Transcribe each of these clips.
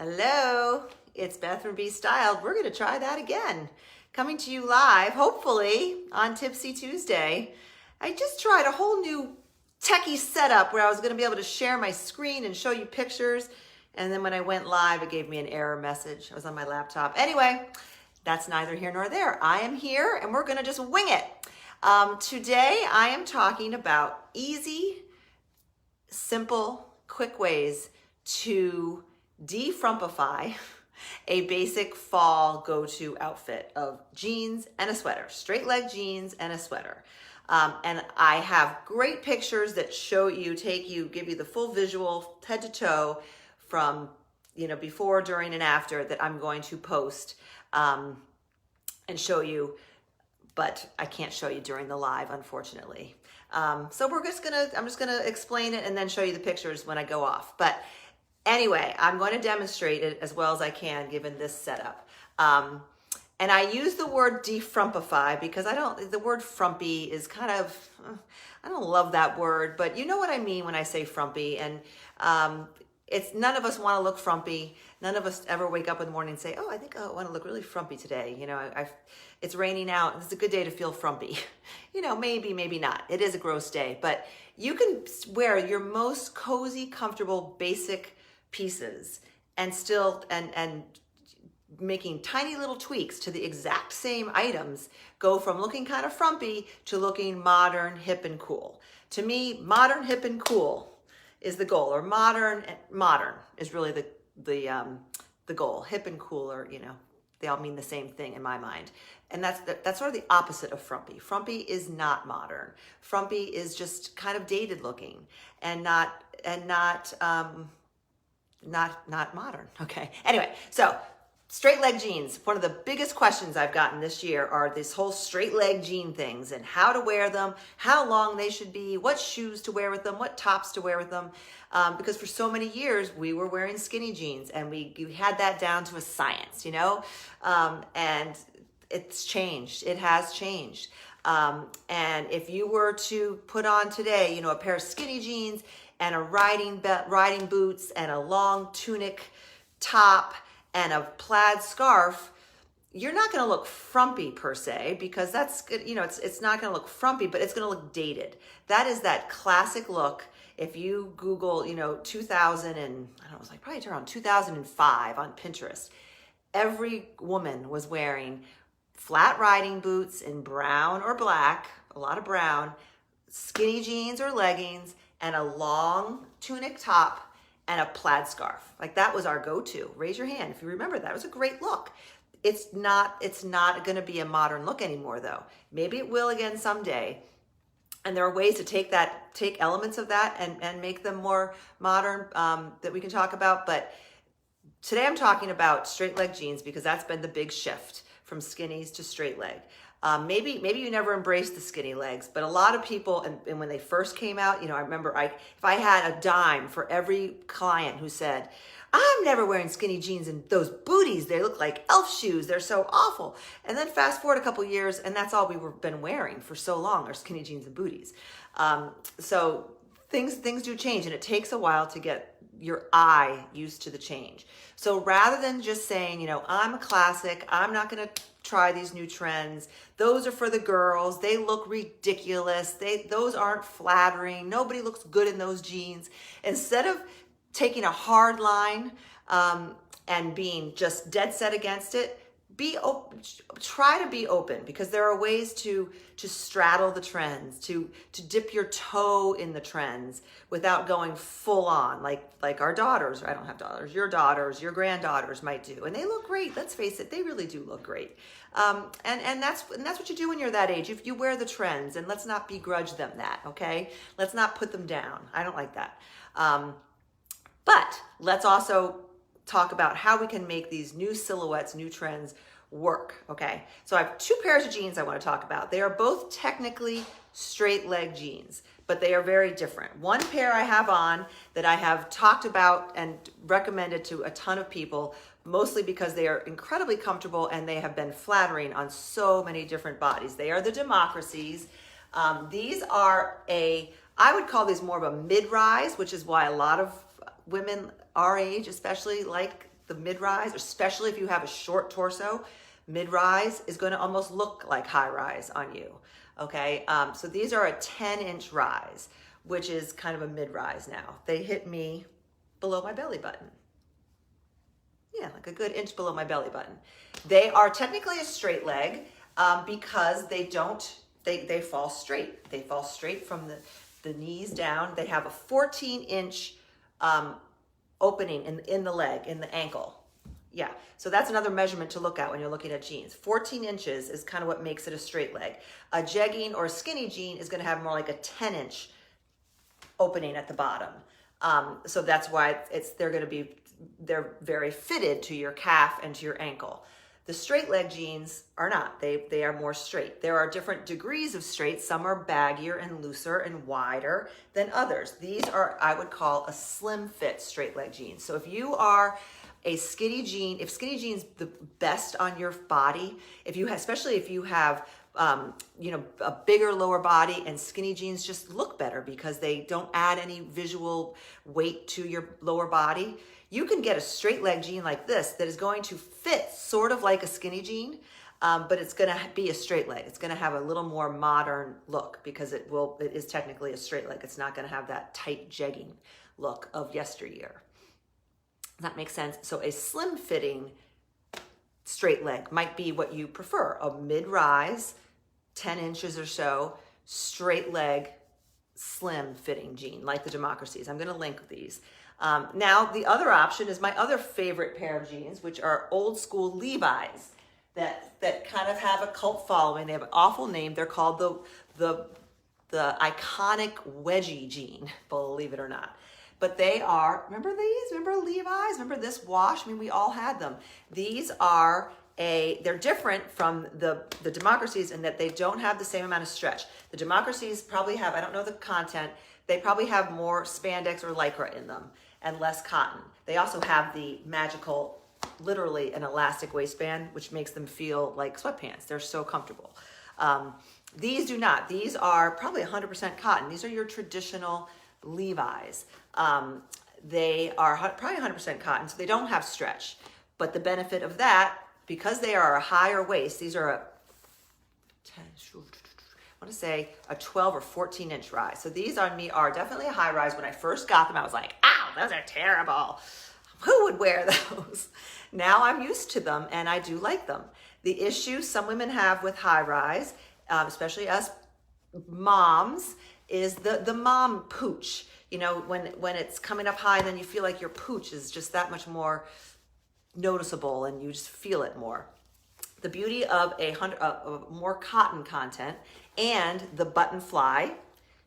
Hello, it's Beth from Be Styled. We're going to try that again. Coming to you live, hopefully, on Tipsy Tuesday. I just tried a whole new techie setup where I was going to be able to share my screen and show you pictures. And then when I went live, it gave me an error message. I was on my laptop. Anyway, that's neither here nor there. I am here and we're going to just wing it. Today, I am talking about easy, simple, quick ways to defrumpify a basic fall go-to outfit of jeans and a sweater, straight leg jeans and a sweater. And I have great pictures that show you, give you the full visual head to toe from, before, during, and after that I'm going to post and show you, but I can't show you during the live, unfortunately. So I'm just gonna explain it and then show you the pictures when I go off. But anyway, I'm going to demonstrate it as well as I can given this setup. And I use the word defrumpify because the word frumpy is kind of, I don't love that word, but you know what I mean when I say frumpy. And none of us want to look frumpy. None of us ever wake up in the morning and say, oh, I think I want to look really frumpy today. It's raining out. It's a good day to feel frumpy. Maybe, maybe not. It is a gross day, but you can wear your most cozy, comfortable, basic pieces and still, and making tiny little tweaks to the exact same items go from looking kind of frumpy to looking modern, hip, and cool. To me, modern, hip, and cool is the goal, or modern is really the goal. Hip and cool are, they all mean the same thing in my mind. And that's sort of the opposite of frumpy. Frumpy is not modern. Frumpy is just kind of dated looking and not modern. Okay. Anyway, so straight leg jeans. One of the biggest questions I've gotten this year are this whole straight leg jean things and how to wear them, how long they should be, what shoes to wear with them, what tops to wear with them. Because for so many years we were wearing skinny jeans and we had that down to a science, and it's changed. It has changed. And if you were to put on today, a pair of skinny jeans and a riding boots and a long tunic top and a plaid scarf, you're not going to look frumpy per se, because that's good. It's not going to look frumpy, but it's going to look dated. That is that classic look. If you Google, 2000 and I don't know, it was like probably around 2005 on Pinterest, every woman was wearing flat riding boots in brown or black, a lot of brown, skinny jeans or leggings, and a long tunic top and a plaid scarf. Like that was our go-to. Raise your hand if you remember that. It was a great look. It's not going to be a modern look anymore though. Maybe it will again someday. And there are ways to take elements of that and make them more modern that we can talk about. But today I'm talking about straight leg jeans because that's been the big shift from skinnies to straight leg. Maybe you never embraced the skinny legs, but a lot of people, and when they first came out, I remember if I had a dime for every client who said, I'm never wearing skinny jeans and those booties, they look like elf shoes, they're so awful. And then fast forward a couple years and that's all we've been wearing for so long, are skinny jeans and booties. So things do change, and it takes a while to get your eye used to the change. So rather than just saying, I'm a classic, I'm not going to try these new trends, those are for the girls, they look ridiculous, those aren't flattering, nobody looks good in those jeans. Instead of taking a hard line and being just dead set against it, try to be open, because there are ways to straddle the trends, to dip your toe in the trends without going full on, like our daughters. I don't have daughters. Your granddaughters might do, and they look great. Let's face it, they really do look great. And that's what you do when you're that age. If you wear the trends, and let's not begrudge them that. Okay, let's not put them down. I don't like that. But let's also talk about how we can make these new silhouettes, new trends work, okay? So I have two pairs of jeans I want to talk about. They are both technically straight leg jeans, but they are very different. One pair I have on that I have talked about and recommended to a ton of people, mostly because they are incredibly comfortable and they have been flattering on so many different bodies. They are the Democracies. These are I would call these more of a mid-rise, which is why a lot of women our age especially like the mid-rise, especially if you have a short torso, mid-rise is going to almost look like high-rise on you. Okay, so these are a 10-inch rise, which is kind of a mid-rise now. They hit me below my belly button. Yeah, like a good inch below my belly button. They are technically a straight leg because they fall straight. They fall straight from the knees down. They have a 14-inch opening in the leg, in the ankle. Yeah, so that's another measurement to look at when you're looking at jeans. 14 inches is kind of what makes it a straight leg. A jegging or a skinny jean is going to have more like a 10-inch opening at the bottom. So that's why they're very fitted to your calf and to your ankle. The straight leg jeans are not. They are more straight. There are different degrees of straight. Some are baggier and looser and wider than others. These are, I would call, a slim fit straight leg jeans. So if you are a skinny jean, if skinny jeans the best on your body, especially if you have a bigger lower body, and skinny jeans just look better because they don't add any visual weight to your lower body. You can get a straight leg jean like this that is going to fit sort of like a skinny jean, but it's going to be a straight leg. It's going to have a little more modern look because it is technically a straight leg. It's not going to have that tight jegging look of yesteryear. That makes sense. So a slim fitting straight leg might be what you prefer. A mid-rise, 10 inches or so, straight leg, slim fitting jean, like the Democracies. I'm going to link these. Now, the other option is my other favorite pair of jeans, which are old school Levi's that kind of have a cult following. They have an awful name. They're called the iconic wedgie jean, believe it or not. But they are, remember these? Remember Levi's? Remember this wash? I mean, we all had them. These are they're different from the Democracies in that they don't have the same amount of stretch. The Democracies probably have, I don't know the content, they probably have more spandex or lycra in them and less cotton. They also have the magical, literally an elastic waistband, which makes them feel like sweatpants. They're so comfortable. These do not. These are probably 100% cotton. These are your traditional Levi's. They are probably 100% cotton, so they don't have stretch. But the benefit of that, because they are a higher waist, these are a 12 or 14 inch rise. So these on me are definitely a high rise. When I first got them, I was like, ow, those are terrible. Who would wear those? Now I'm used to them and I do like them. The issue some women have with high rise, especially us moms, is the mom pooch. You know, when it's coming up high, then you feel like your pooch is just that much more noticeable and you just feel it more. The beauty of a more cotton content and the button fly,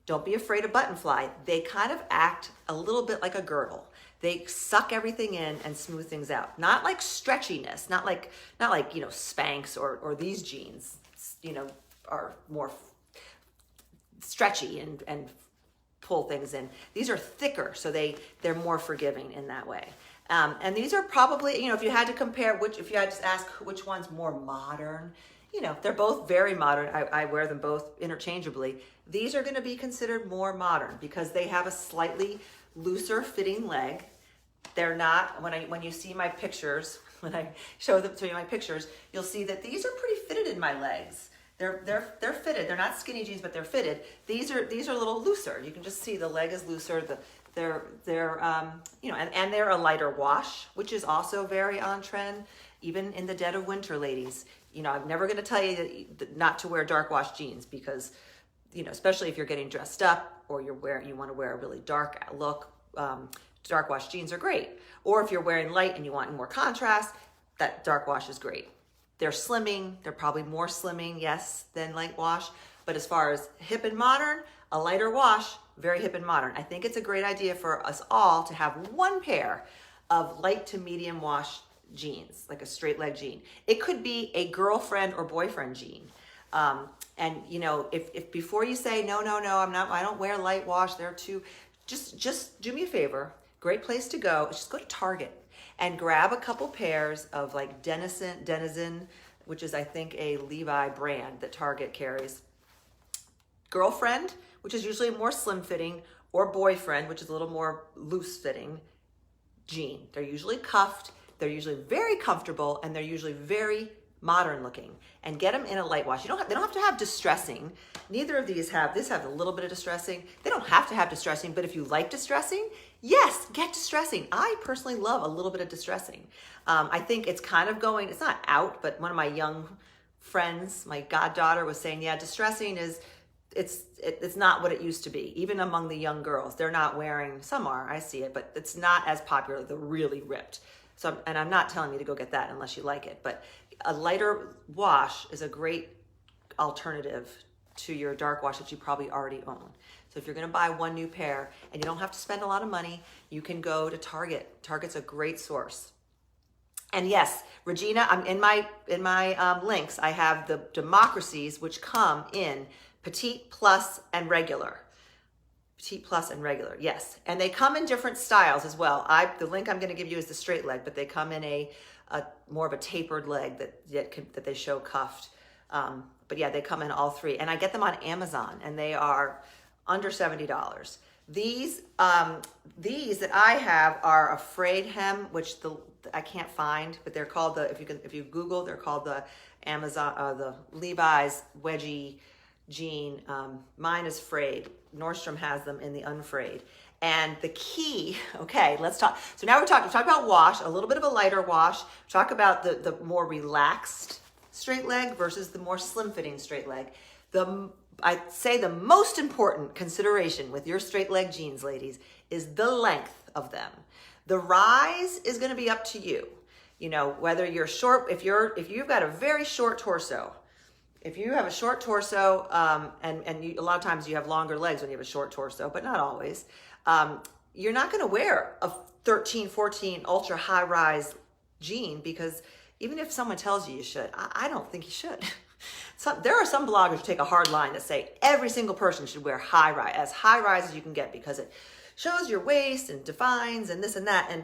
don't be afraid of button fly. They kind of act a little bit like a girdle. They suck everything in and smooth things out. Not like stretchiness, not like Spanx or these jeans, are more stretchy and pull things in. These are thicker, so they're more forgiving in that way. And these are probably, if you had to compare if you had to ask which one's more modern, they're both very modern. I wear them both interchangeably. These are going to be considered more modern because they have a slightly looser fitting leg. They're not, when you see my pictures, when I show them to you my pictures, you'll see that these are pretty fitted in my legs. They're fitted. They're not skinny jeans, but they're fitted. These are a little looser. You can just see the leg is looser. They're they're a lighter wash, which is also very on trend, even in the dead of winter, ladies. I'm never going to tell you not to wear dark wash jeans because, especially if you're getting dressed up or you want to wear a really dark look, dark wash jeans are great. Or if you're wearing light and you want more contrast, that dark wash is great. They're slimming. They're probably more slimming, yes, than light wash. But as far as hip and modern, a lighter wash, very hip and modern. I think it's a great idea for us all to have one pair of light to medium wash jeans, like a straight leg jean. It could be a girlfriend or boyfriend jean. If before you say, no, I don't wear light wash, they're too, just do me a favor. Great place to go is just go to Target and grab a couple pairs of like Denizen, which is I think a Levi brand that Target carries. Girlfriend, which is usually more slim fitting, or boyfriend, which is a little more loose fitting jean. They're usually cuffed. They're usually very comfortable, and they're usually very modern looking. And get them in a light wash. They don't have to have distressing. Neither of these have. This has a little bit of distressing. They don't have to have distressing, but if you like distressing, yes, get distressing. I personally love a little bit of distressing. I think it's kind of going, it's not out, but one of my young friends, my goddaughter, was saying, yeah, distressing is, it's not what it used to be. Even among the young girls, they're not wearing, some are, I see it, but it's not as popular, the really ripped. So, and I'm not telling you to go get that unless you like it, but a lighter wash is a great alternative to your dark wash that you probably already own. So if you're gonna buy one new pair and you don't have to spend a lot of money, you can go to Target. Target's a great source. And yes, Regina, I'm in my links, I have the democracies, which come in petite, plus, and regular. Petite, plus, and regular, yes. And they come in different styles as well. The link I'm gonna give you is the straight leg, but they come in a more of a tapered leg that they show cuffed. But yeah, they come in all three. And I get them on Amazon, and they are under $70. These that I have are a frayed hem, which I can't find, but they're called if you Google, they're called the the Levi's wedgie jean. Mine is frayed. Nordstrom has them in the unfrayed. And the key, okay, let's talk. So now we're talking about wash, a little bit of a lighter wash. Talk about the more relaxed straight leg versus the more slim fitting straight leg. I'd say the most important consideration with your straight leg jeans, ladies, is the length of them. The rise is going to be up to you. You know, whether you're short, if you've got a very short torso, if you have a short torso, a lot of times you have longer legs when you have a short torso, but not always, you're not going to wear a 13, 14 ultra high rise jean, because even if someone tells you should, I don't think you should. There are some bloggers who take a hard line that say every single person should wear high rise as you can get, because it shows your waist and defines and this and that. And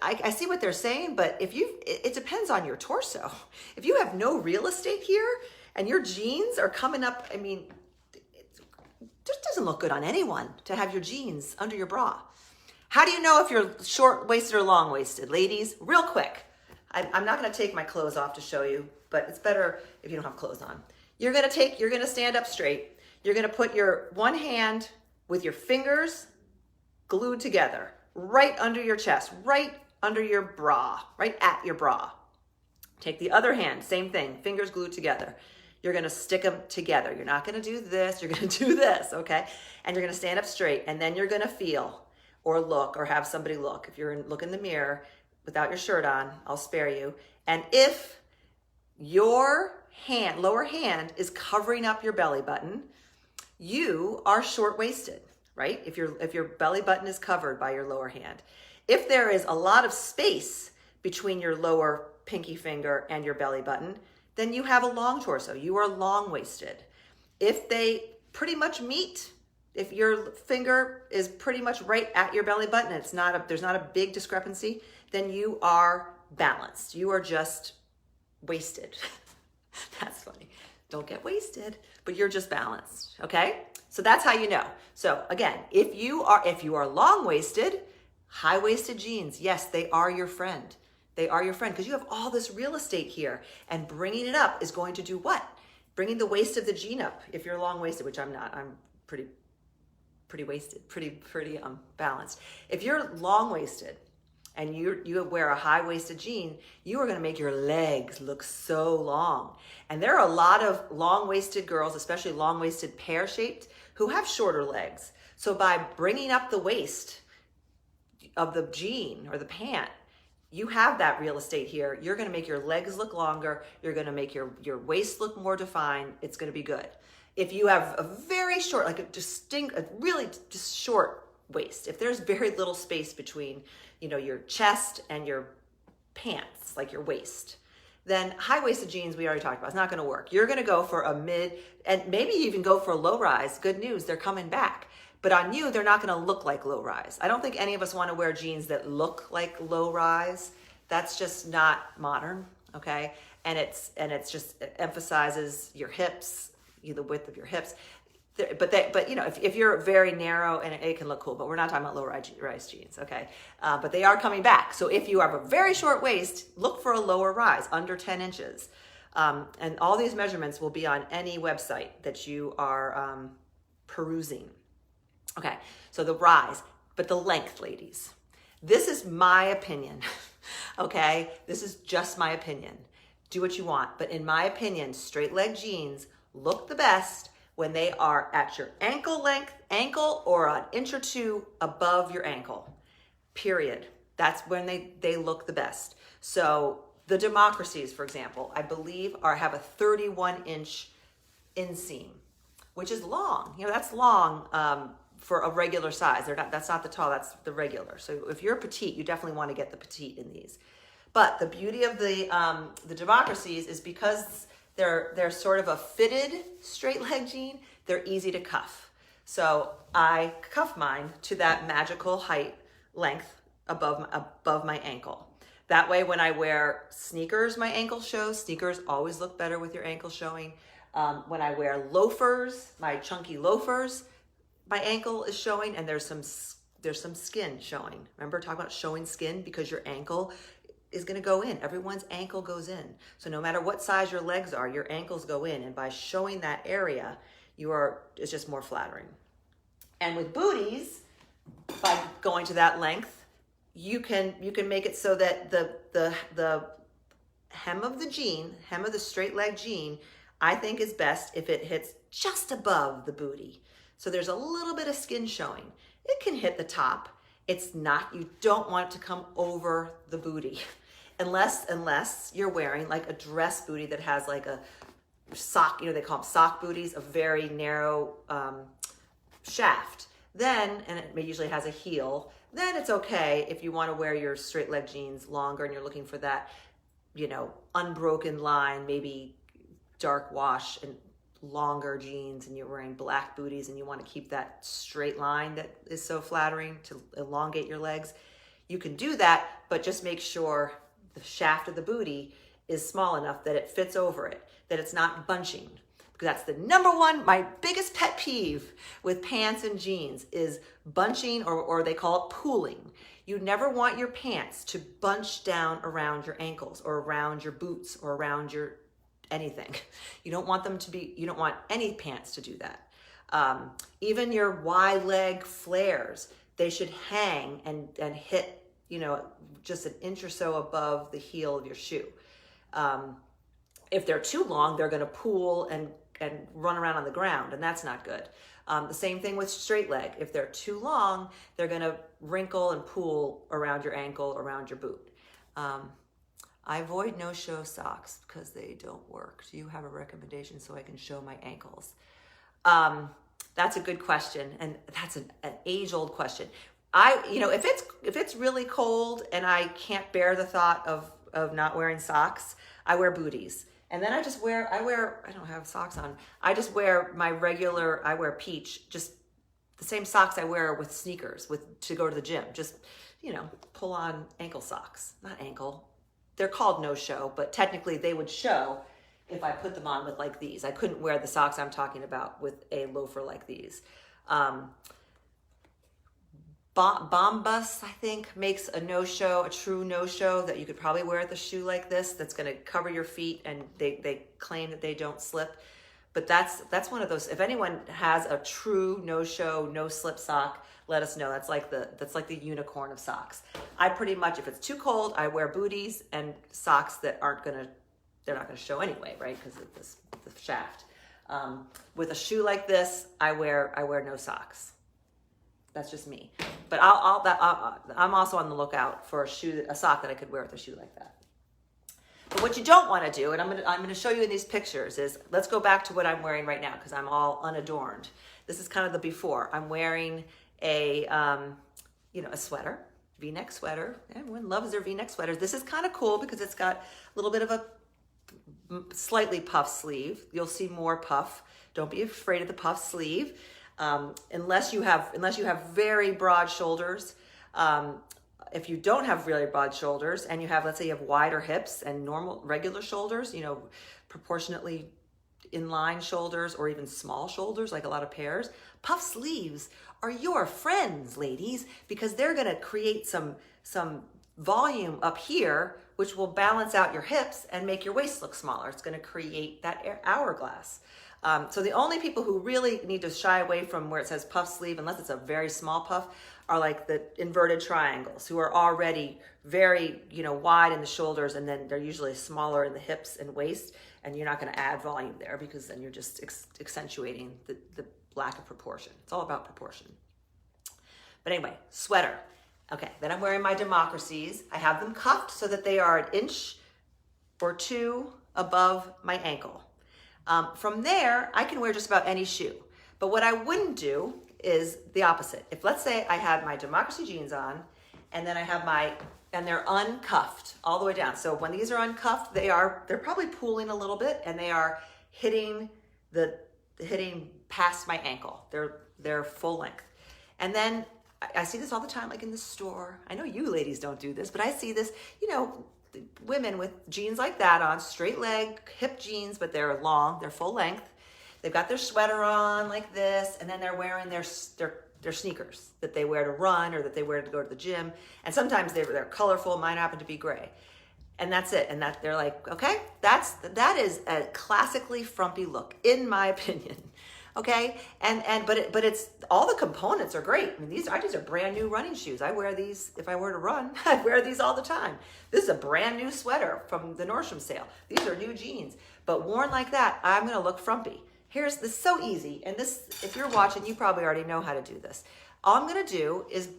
I see what they're saying, but it depends on your torso. If you have no real estate here and your jeans are coming up, I mean, it just doesn't look good on anyone to have your jeans under your bra. How do you know if you're short-waisted or long-waisted? Ladies, real quick. I'm not going to take my clothes off to show you, but it's better if you don't have clothes on. You're going to stand up straight. You're going to put your one hand with your fingers glued together, right under your chest, right under your bra, right at your bra. Take the other hand, same thing, fingers glued together. You're going to stick them together. You're not going to do this. You're going to do this, okay? And you're going to stand up straight, and then you're going to feel or look or have somebody look. If look in the mirror without your shirt on, I'll spare you. And if your lower hand is covering up your belly button, you are short-waisted, right? If your belly button is covered by your lower hand. If there is a lot of space between your lower pinky finger and your belly button, then you have a long torso. You are long-waisted. If they pretty much meet, if your finger is pretty much right at your belly button, there's not a big discrepancy, then you are balanced. You are just wasted. That's funny. Don't get wasted, but you're just balanced, okay? So that's how you know. So again, if you are long-waisted, high-waisted jeans, yes, they are your friend. They are your friend because you have all this real estate here, and bringing it up is going to do what? Bringing the waist of the jean up. If you're long-waisted, which I'm not, I'm pretty waisted, pretty balanced. If you're long-waisted and you wear a high-waisted jean, you are going to make your legs look so long. And there are a lot of long-waisted girls, especially long-waisted pear-shaped, who have shorter legs. So by bringing up the waist of the jean or the pant, you have that real estate here. You're going to make your legs look longer. You're going to make your waist look more defined. It's going to be good. If you have a very short, like a really just short waist, if there's very little space between, your chest and your pants, like your waist, then high-waisted jeans, we already talked about, it's not going to work. You're going to go for a mid, and maybe even go for a low rise. Good news, they're coming back. But on you, they're not going to look like low rise. I don't think any of us want to wear jeans that look like low rise. That's just not modern, okay? And it emphasizes your hips, the width of your hips. But you know, if you're very narrow, and it can look cool, but we're not talking about low-rise jeans, okay? But they are coming back. So if you have a very short waist, look for a lower rise, under 10 inches. And all these measurements will be on any website that you are perusing. Okay, so the rise, but the length, ladies. This is my opinion, okay? This is just my opinion. Do what you want, but in my opinion, straight leg jeans look the best when they are at your ankle length, or an inch or two above your ankle, period. That's when they look the best. So the Democracies, for example, I believe have a 31-inch inseam, which is long. You know, that's long for a regular size. That's not the tall, that's the regular. So if you're petite, you definitely want to get the petite in these. But the beauty of the Democracies is because they're sort of a fitted straight leg jean, they're easy to cuff. So I cuff mine to that magical height length above my ankle. That way when I wear sneakers, my ankle shows. Sneakers always look better with your ankle showing. When I wear loafers, my chunky loafers, my ankle is showing, and there's some skin showing. Remember, talk about showing skin, because your ankle is going to go in. Everyone's ankle goes in. So no matter what size your legs are, your ankles go in. And by showing that area, it's just more flattering. And with booties, by going to that length, you can make it so that the hem of the straight leg jean, I think is best if it hits just above the booty. So there's a little bit of skin showing. It can hit the top. You don't want it to come over the booty. Unless you're wearing like a dress booty that has like a sock, you know, they call them sock booties, a very narrow shaft. And it usually has a heel. Then it's okay if you want to wear your straight leg jeans longer and you're looking for that, you know, unbroken line, maybe dark wash and longer jeans, and you're wearing black booties and you want to keep that straight line that is so flattering to elongate your legs. You can do that, but just make sure the shaft of the booty is small enough that it fits over it, that it's not bunching. Because that's the number one, my biggest pet peeve with pants and jeans is bunching, or they call it pooling. You never want your pants to bunch down around your ankles or around your boots or around your anything. You don't want any pants to do that. Even your wide leg flares, they should hang and hit, you know, just an inch or so above the heel of your shoe. If they're too long, they're going to pool and run around on the ground, and that's not good. The same thing with straight leg. If they're too long, they're going to wrinkle and pool around your ankle, around your boot. I avoid no-show socks because they don't work. Do you have a recommendation so I can show my ankles? That's a good question, and that's an age-old question. If it's really cold and I can't bear the thought of not wearing socks, I wear booties. And then I don't have socks on. I just wear I wear peach, just the same socks I wear with sneakers to go to the gym. Just, you know, pull on ankle socks, not ankle. They're called no-show, but technically they would show if I put them on with like these. I couldn't wear the socks I'm talking about with a loafer like these. Bombas, I think, makes a true no-show that you could probably wear with a shoe like this that's going to cover your feet, and they claim that they don't slip. But that's one of those. If anyone has a true no-show, no-slip sock, let us know. That's like the unicorn of socks. I pretty much, if it's too cold, I wear booties and socks that they're not gonna show anyway, right? Because of the shaft. With a shoe like this, I wear no socks. That's just me. But I'm also on the lookout for a sock that I could wear with a shoe like that. But what you don't want to do, and I'm going to show you in these pictures, is let's go back to what I'm wearing right now because I'm all unadorned. This is kind of the before. I'm wearing a sweater, V-neck sweater. Everyone loves their V-neck sweaters. This is kind of cool because it's got a little bit of a slightly puff sleeve. You'll see more puff. Don't be afraid of the puff sleeve. Unless you have very broad shoulders. If you don't have really broad shoulders and let's say you have wider hips and regular shoulders, proportionately inline shoulders or even small shoulders, like a lot of pairs, puff sleeves are your friends, ladies, because they're gonna create some volume up here, which will balance out your hips and make your waist look smaller. It's gonna create that hourglass. So the only people who really need to shy away from where it says puff sleeve, unless it's a very small puff, are like the inverted triangles, who are already very, wide in the shoulders, and then they're usually smaller in the hips and waist, and you're not going to add volume there because then you're just accentuating the lack of proportion. It's all about proportion. But anyway, sweater. Okay, then I'm wearing my democracies. I have them cuffed so that they are 1 inch or 2 above my ankle. From there, I can wear just about any shoe. But what I wouldn't do is the opposite. If, let's say, I had my democracy jeans on, and then I have and they're uncuffed all the way down. So when these are uncuffed, they're probably pooling a little bit, and they are hitting past my ankle. They're full length. And then I see this all the time, like in the store. I know you ladies don't do this, but I see this, women with jeans like that on, straight leg, hip jeans, but they're long, they're full length. They've got their sweater on like this, and then they're wearing their sneakers that they wear to run or that they wear to go to the gym. And sometimes they're colorful. Mine happen to be gray. And that's it. And that they're like, okay, that is a classically frumpy look, in my opinion. Okay, but it's all the components are great. I mean, these are brand new running shoes. I wear these if I were to run. I wear these all the time. This is a brand new sweater from the Nordstrom sale. These are new jeans, but worn like that, I'm gonna look frumpy. Here's this, so easy, and this, if you're watching, you probably already know how to do this. All I'm gonna do is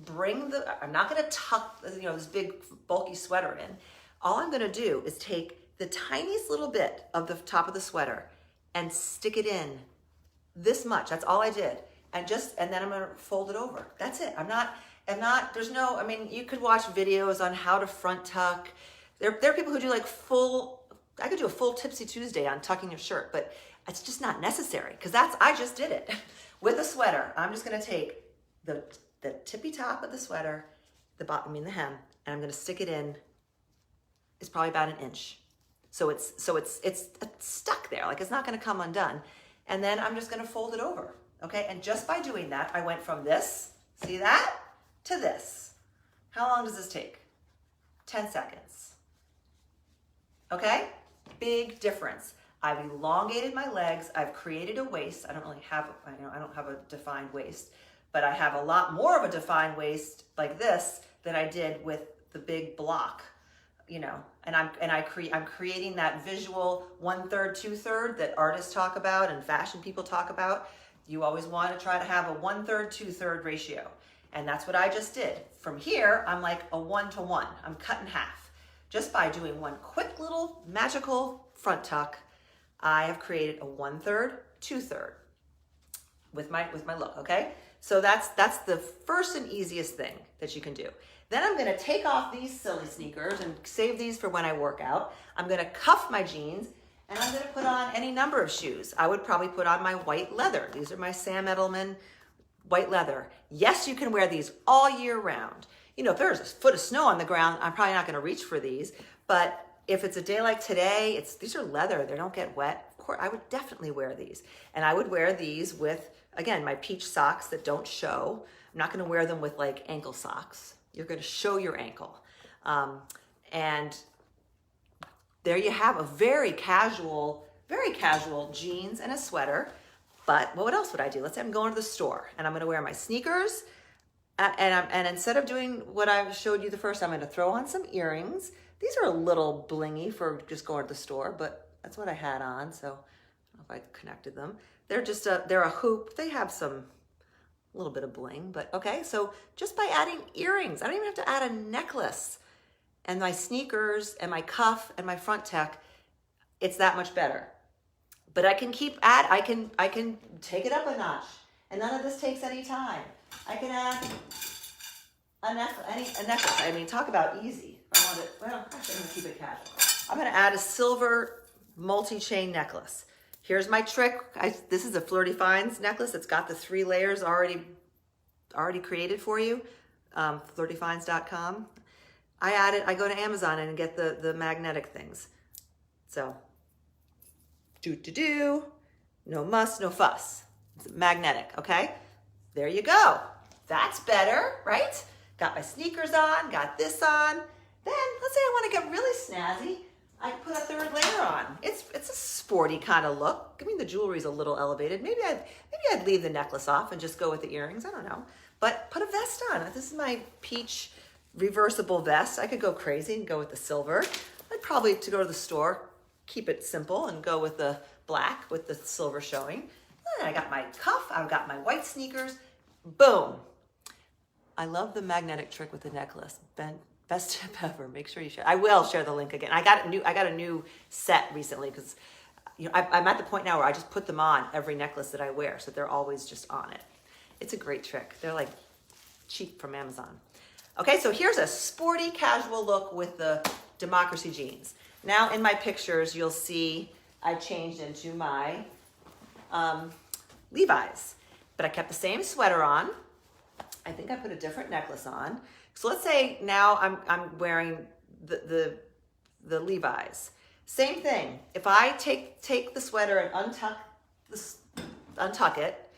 I'm not gonna tuck this big bulky sweater in. All I'm gonna do is take the tiniest little bit of the top of the sweater and stick it in this much. That's all I did. And then I'm gonna fold it over. That's it. You could watch videos on how to front tuck. There are people who do I could do a full Tipsy Tuesday on tucking your shirt, but it's just not necessary because I just did it. With a sweater, I'm just gonna take the tippy top of the sweater, the hem, and I'm gonna stick it in. It's probably about 1 inch. So it's stuck there, like it's not gonna come undone. And then I'm just gonna fold it over, okay? And just by doing that, I went from this, see that, to this. How long does this take? 10 seconds, okay? Big difference. I've elongated my legs, I've created a waist. I don't have a defined waist, but I have a lot more of a defined waist like this than I did with the big block. And I'm creating that visual 1/3, 2/3 that artists talk about and fashion people talk about. You always want to try to have a 1/3, 2/3 ratio. And that's what I just did. From here, I'm like a 1-to-1. I'm cut in half. Just by doing one quick little magical front tuck, I have created a 1/3, 2/3 with my look, okay? So that's the first and easiest thing that you can do. Then I'm gonna take off these silly sneakers and save these for when I work out. I'm gonna cuff my jeans, and I'm gonna put on any number of shoes. I would probably put on my white leather. These are my Sam Edelman white leather. Yes, you can wear these all year round. If there's a foot of snow on the ground, I'm probably not gonna reach for these, but if it's a day like today, these are leather, they don't get wet. Of course, I would definitely wear these. And I would wear these with, again, my peach socks that don't show. I'm not gonna wear them with like ankle socks. You're gonna show your ankle. And there you have a very casual jeans and a sweater. But what else would I do? Let's say I'm going to the store and I'm gonna wear my sneakers, and instead of doing what I showed you the first, I'm gonna throw on some earrings. These are a little blingy for just going to the store, but that's what I had on, so I don't know if I connected them. They're a hoop. They have a little bit of bling, but okay. So just by adding earrings, I don't even have to add a necklace, and my sneakers and my cuff and my front tuck, it's that much better. But I can I can take it up a notch, and none of this takes any time. I can add a necklace. I mean, talk about easy. Actually, I'm gonna keep it casual. I'm gonna add a silver multi-chain necklace. Here's my trick. This is a Flirty Finds necklace. It's got the 3 layers already created for you. Flirtyfinds.com. I go to Amazon and get the magnetic things. So Do. No muss, no fuss. It's magnetic, okay? There you go. That's better, right? Got my sneakers on, got this on. Then, let's say I want to get really snazzy. I can put a third layer on. It's a sporty kind of look. I mean, the jewelry's a little elevated. Maybe I'd leave the necklace off and just go with the earrings. I don't know. But put a vest on. This is my peach reversible vest. I could go crazy and go with the silver. I'd probably, to go to the store, keep it simple and go with the black with the silver showing. Then I got my cuff. I've got my white sneakers. Boom. I love the magnetic trick with the necklace. Best tip ever. Make sure you share. I will share the link again. I got a new set recently because I'm at the point now where I just put them on every necklace that I wear, so they're always just on it. It's a great trick. They're like cheap from Amazon. Okay, so here's a sporty casual look with the Democracy jeans. Now in my pictures, you'll see I changed into my Levi's, but I kept the same sweater on. I think I put a different necklace on. So let's say now I'm wearing the Levi's. Same thing. If I take the sweater and untuck it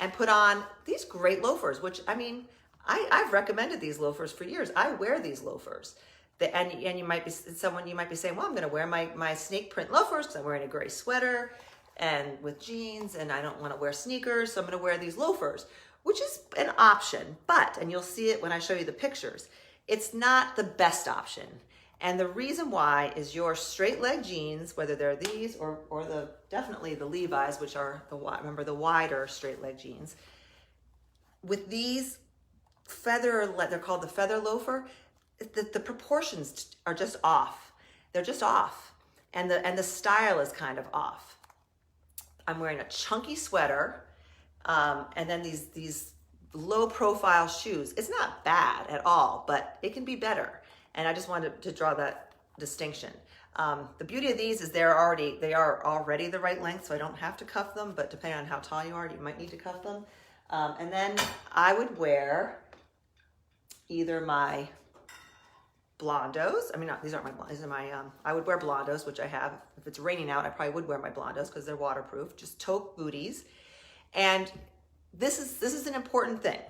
and put on these great loafers, which I mean, I've recommended these loafers for years. I wear these loafers. And you might be saying, well, I'm going to wear my snake print loafers because I'm wearing a gray sweater and with jeans and I don't want to wear sneakers, so I'm going to wear these loafers, which is an option, and you'll see it when I show you the pictures, it's not the best option. And the reason why is your straight leg jeans, whether they're these or definitely the Levi's, which are the wider straight leg jeans, with these they're called the feather loafer, the proportions are just off. They're just off. And the style is kind of off. I'm wearing a chunky sweater, and then these low profile shoes. It's not bad at all, but it can be better. And I just wanted to draw that distinction. The beauty of these is they are already the right length, so I don't have to cuff them, but depending on how tall you are, you might need to cuff them. And then I would wear either my blondos. I mean, these aren't my blondos. These are my, I would wear blondos, which I have. If it's raining out, I probably would wear my blondos because they're waterproof, just taupe booties. And this is an important thing.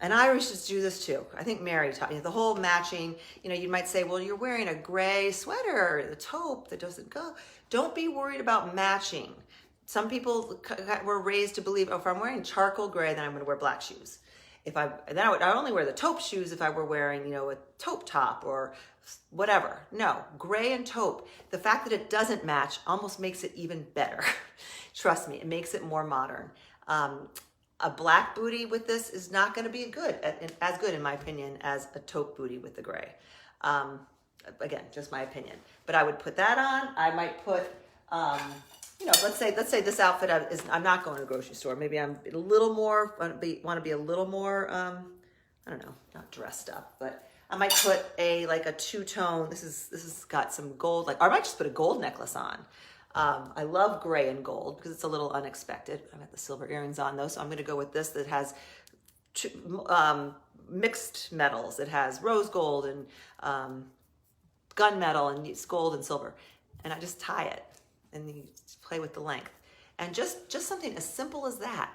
And Irish just do this too. I think Mary taught you the whole matching. You might say, well, you're wearing a gray sweater, the taupe that doesn't go. Don't be worried about matching. Some people were raised to believe, oh, if I'm wearing charcoal gray, then I'm going to wear black shoes. I only wear the taupe shoes if I were wearing, a taupe top or whatever. No, gray and taupe. The fact that it doesn't match almost makes it even better. Trust me, it makes it more modern. A black booty with this is not going to be as good in my opinion as a taupe booty with the gray. Again, just my opinion. But I would put that on. I might put, let's say this outfit I'm not going to a grocery store. Maybe I'm a little more want to be a little more I don't know, not dressed up, but I might put a two-tone. This has got some gold, or I might just put a gold necklace on. I love gray and gold because it's a little unexpected. I've got the silver earrings on though, so I'm going to go with this that has mixed metals. It has rose gold and gunmetal, and it's gold and silver. And I just tie it, and you play with the length. And just something as simple as that.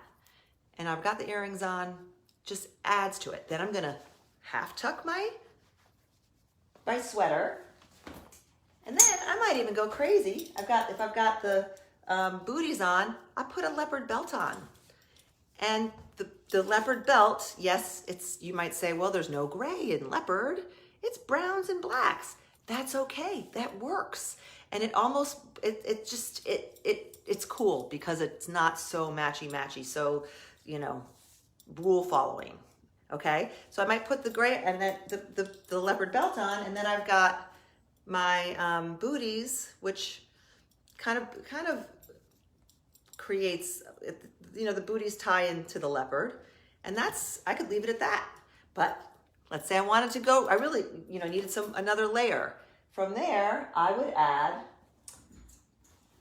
And I've got the earrings on, just adds to it. Then I'm going to half tuck my sweater. And then I might even go crazy. If I've got the booties on, I put a leopard belt on. And the leopard belt, yes, you might say, well, there's no gray in leopard. It's browns and blacks. That's okay. That works. And it's cool because it's not so matchy, so, rule following. Okay. So I might put the gray and then the leopard belt on, and then I've got my booties, which kind of creates, the booties tie into the leopard, and I could leave it at that. But let's say I wanted to go, I really, needed another layer. From there, I would add,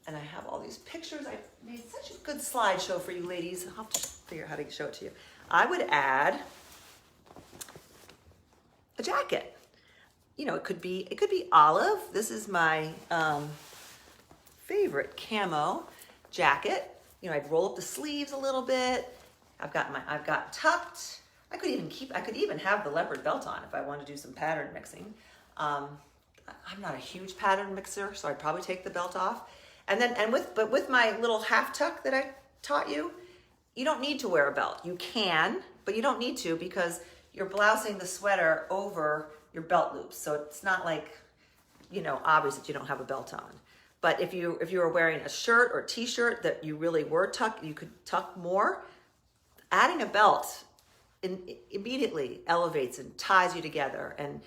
and I have all these pictures. I made such a good slideshow for you ladies. I'll have to figure out how to show it to you. I would add a jacket. It could be olive. This is my favorite camo jacket. You know, I'd roll up the sleeves a little bit. I've got tucked. I could even have the leopard belt on if I wanted to do some pattern mixing. I'm not a huge pattern mixer, so I'd probably take the belt off. But with my little half tuck that I taught you, you don't need to wear a belt. You can, but you don't need to because you're blousing the sweater over your belt loops. So it's not like, you know, obvious that you don't have a belt on. But if you were wearing a shirt or t-shirt that you really were tucked, you could tuck more. Adding a belt immediately elevates and ties you together. And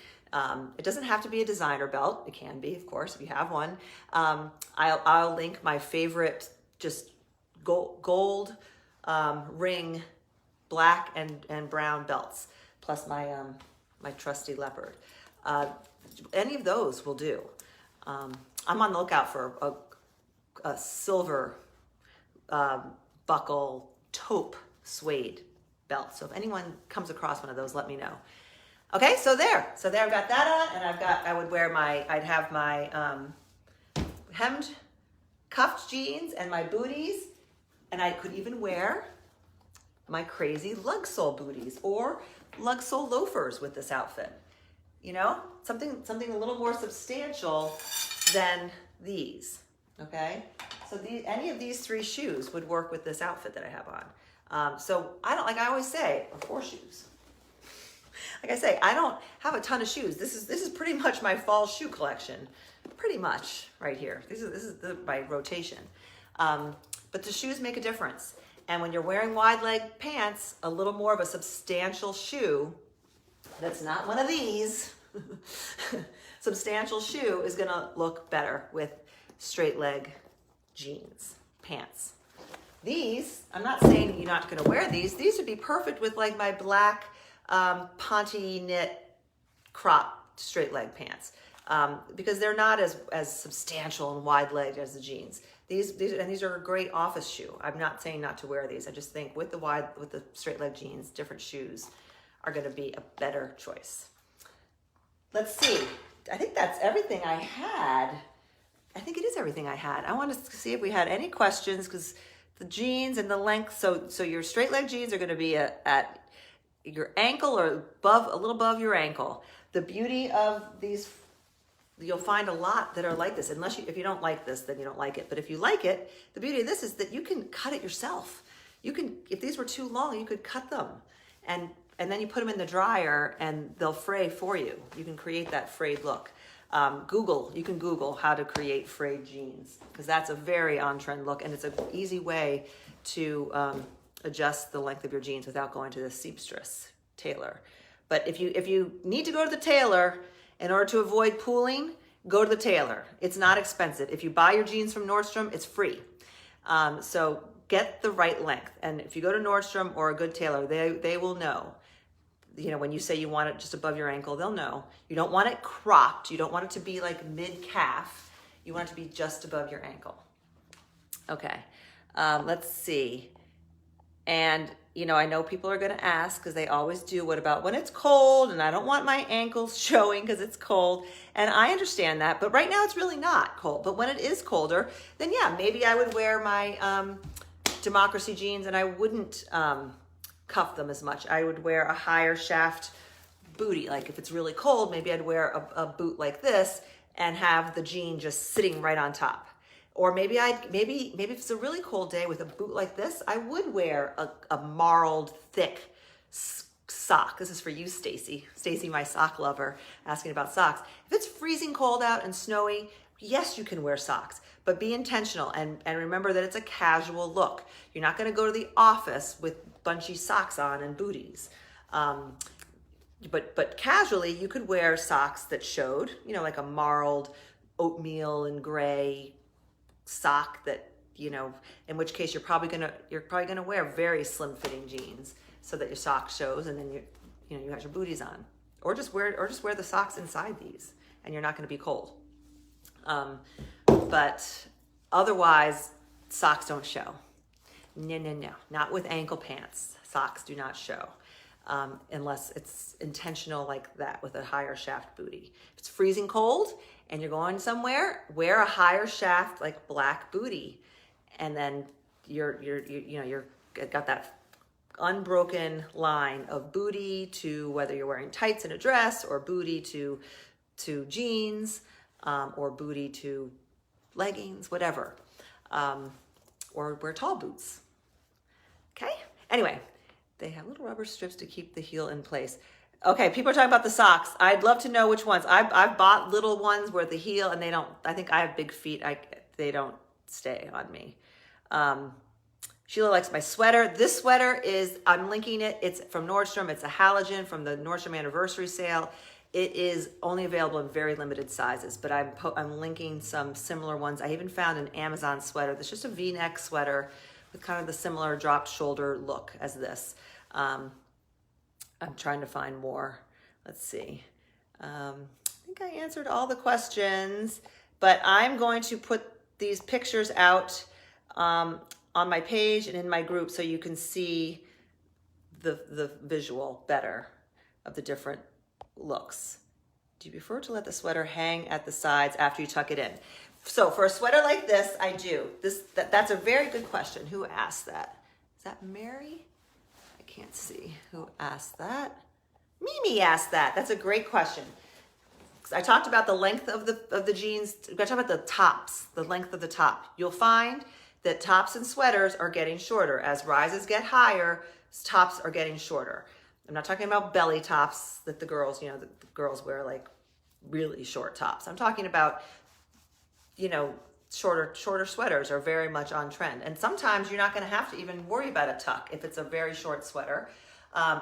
it doesn't have to be a designer belt. It can be, of course, if you have one. I'll link my favorite just gold ring, black and brown belts, plus my my trusty leopard. Any of those will do. I'm on the lookout for a silver buckle taupe suede belt. So if anyone comes across one of those, let me know. Okay, so there I've got that on, and I'd have my hemmed cuffed jeans and my booties, and I could even wear my crazy lug sole booties or lug sole loafers with this outfit. You know, something a little more substantial than these. Okay, so any of these three shoes would work with this outfit that I have on. So I always say, or four shoes. Like I say, I don't have a ton of shoes. This is pretty much my fall shoe collection, pretty much right here. This is my rotation. But the shoes make a difference. And when you're wearing wide leg pants, a little more of a substantial shoe that's not one of these, substantial shoe is gonna look better with straight leg jeans, pants. These, I'm not saying you're not gonna wear these. These would be perfect with like my black ponte knit crop straight leg pants because they're not as substantial and wide legged as the jeans. These are a great office shoe. I'm not saying not to wear these. I just think with the straight leg jeans, different shoes are going to be a better choice. Let's see. I think that's everything I had. I think it is everything I had. I wanted to see if we had any questions because the jeans and the length. So your straight leg jeans are going to be at your ankle or a little above your ankle. The beauty of these, you'll find a lot that are like this. If you don't like this, then you don't like it. But if you like it, the beauty of this is that you can cut it yourself. You can, if these were too long, you could cut them, and then you put them in the dryer, and they'll fray for you. You can create that frayed look. You can Google how to create frayed jeans because that's a very on-trend look, and it's an easy way to adjust the length of your jeans without going to the seamstress tailor. But if you need to go to the tailor in order to avoid pooling, go to the tailor. It's not expensive. If you buy your jeans from Nordstrom, it's free. So get the right length. And if you go to Nordstrom or a good tailor, they will know. You know, when you say you want it just above your ankle, they'll know. You don't want it cropped. You don't want it to be like mid-calf. You want it to be just above your ankle. Okay, let's see. And, you know, I know people are going to ask, because they always do, what about when it's cold and I don't want my ankles showing because it's cold? And I understand that, but right now it's really not cold. But when it is colder, then yeah, maybe I would wear my Democracy jeans and I wouldn't cuff them as much. I would wear a higher shaft bootie. Like if it's really cold, maybe I'd wear a boot like this and have the jean just sitting right on top. Or maybe if it's a really cold day with a boot like this, I would wear a marled, thick sock. This is for you, Stacy. Stacy, my sock lover, asking about socks. If it's freezing cold out and snowy, yes, you can wear socks, but be intentional and remember that it's a casual look. You're not going to go to the office with bunchy socks on and booties. But casually, you could wear socks that showed, you know, like a marled oatmeal and gray sock that, you know, in which case you're probably gonna wear very slim fitting jeans so that your sock shows, and then you got your booties on, or just wear the socks inside these, and you're not going to be cold. But otherwise, socks don't show. No, not with ankle pants. Socks do not show. unless it's intentional like that with a higher shaft booty. If it's freezing cold and you're going somewhere, wear a higher shaft like black booty, and then you're got that unbroken line of booty to whether you're wearing tights and a dress, or booty to jeans, or booty to leggings, whatever, or wear tall boots. Okay. Anyway, they have little rubber strips to keep the heel in place. Okay, people are talking about the socks. I'd love to know which ones. I've bought little ones where the heel, and they don't, I think I have big feet. They don't stay on me. Sheila likes my sweater. This sweater is, I'm linking it. It's from Nordstrom. It's a halogen from the Nordstrom anniversary sale. It is only available in very limited sizes, but I'm linking some similar ones. I even found an Amazon sweater that's just a V-neck sweater with kind of the similar dropped shoulder look as this. I'm trying to find more. Let's see. I think I answered all the questions, but I'm going to put these pictures out on my page and in my group so you can see the visual better of the different looks. Do you prefer to let the sweater hang at the sides after you tuck it in? So for a sweater like this, I do. That's a very good question. Who asked that? Is that Mary? I can't see who asked that. Mimi asked that. That's a great question. I talked about the length of the jeans. I talked about the tops, the length of the top. You'll find that tops and sweaters are getting shorter. As rises get higher, tops are getting shorter. I'm not talking about belly tops that the girls wear, like really short tops. I'm talking about, shorter sweaters are very much on trend. And sometimes you're not going to have to even worry about a tuck if it's a very short sweater.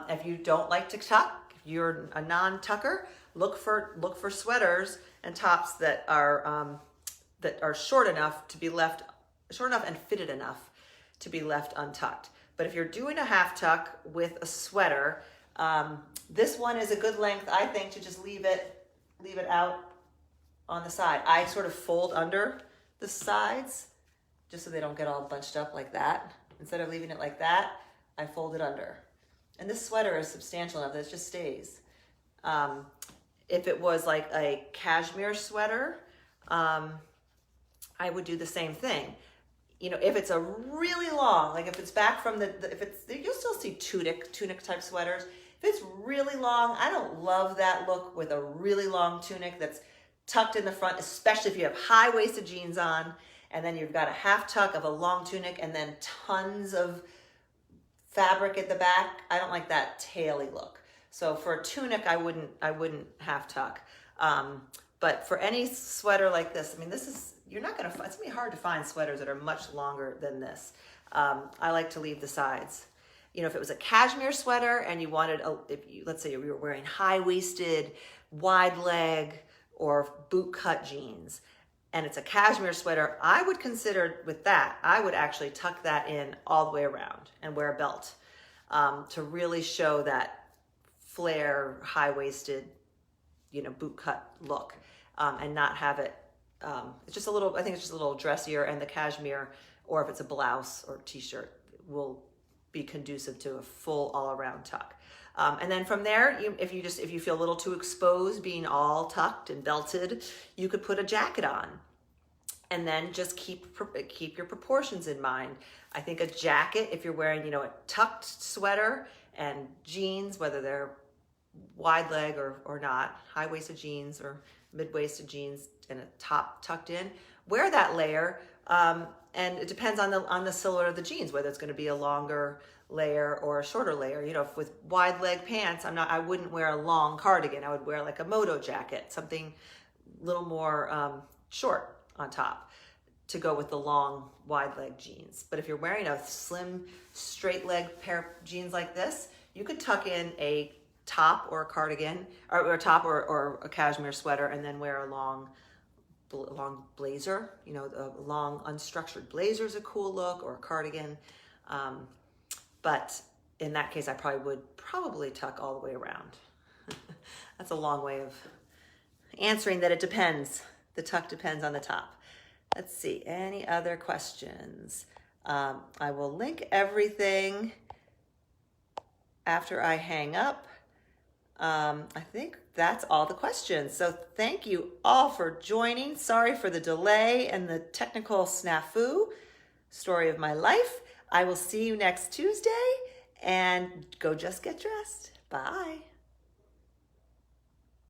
If you don't like to tuck, if you're a non-tucker, look for sweaters and tops that are short enough and fitted enough to be left untucked. But if you're doing a half tuck with a sweater, this one is a good length, I think, to just leave it out on the side. I sort of fold under the sides just so they don't get all bunched up like that. Instead of leaving it like that, I fold it under. And this sweater is substantial enough that it just stays. If it was like a cashmere sweater, I would do the same thing. If it's a really long, like if it's back from you'll still see tunic type sweaters. If it's really long, I don't love that look with a really long tunic that's tucked in the front, especially if you have high-waisted jeans on, and then you've got a half tuck of a long tunic and then tons of fabric at the back. I don't like that taily look. So for a tunic, I wouldn't half tuck. But for any sweater like this, it's gonna be hard to find sweaters that are much longer than this. I like to leave the sides. If it was a cashmere sweater and you wanted, let's say you were wearing high-waisted, wide leg, or boot cut jeans, and it's a cashmere sweater, I would consider with that, I would actually tuck that in all the way around and wear a belt to really show that flare, high-waisted, boot cut look, and not have it. It's just a little, I think it's just a little dressier, and the cashmere, or if it's a blouse or t-shirt, will be conducive to a full all-around tuck. And then from there, if you feel a little too exposed being all tucked and belted, you could put a jacket on, and then just keep your proportions in mind. I think a jacket, if you're wearing, a tucked sweater and jeans, whether they're wide leg or not, high-waisted jeans or mid-waisted jeans and a top tucked in, wear that layer. And it depends on the silhouette of the jeans, whether it's going to be a longer layer or a shorter layer. If with wide leg pants, I wouldn't wear a long cardigan. I would wear like a moto jacket, something a little more short on top to go with the long wide leg jeans. But if you're wearing a slim straight leg pair of jeans like this, you could tuck in a top or a cardigan, or a top or a cashmere sweater, and then wear a long blazer. A long unstructured blazer is a cool look, or a cardigan. But in that case, I probably tuck all the way around. That's a long way of answering that. It depends. The tuck depends on the top. Let's see, any other questions? I will link everything after I hang up. I think that's all the questions. So thank you all for joining. Sorry for the delay and the technical snafu. Story of my life. I will see you next Tuesday, and go just get dressed. Bye.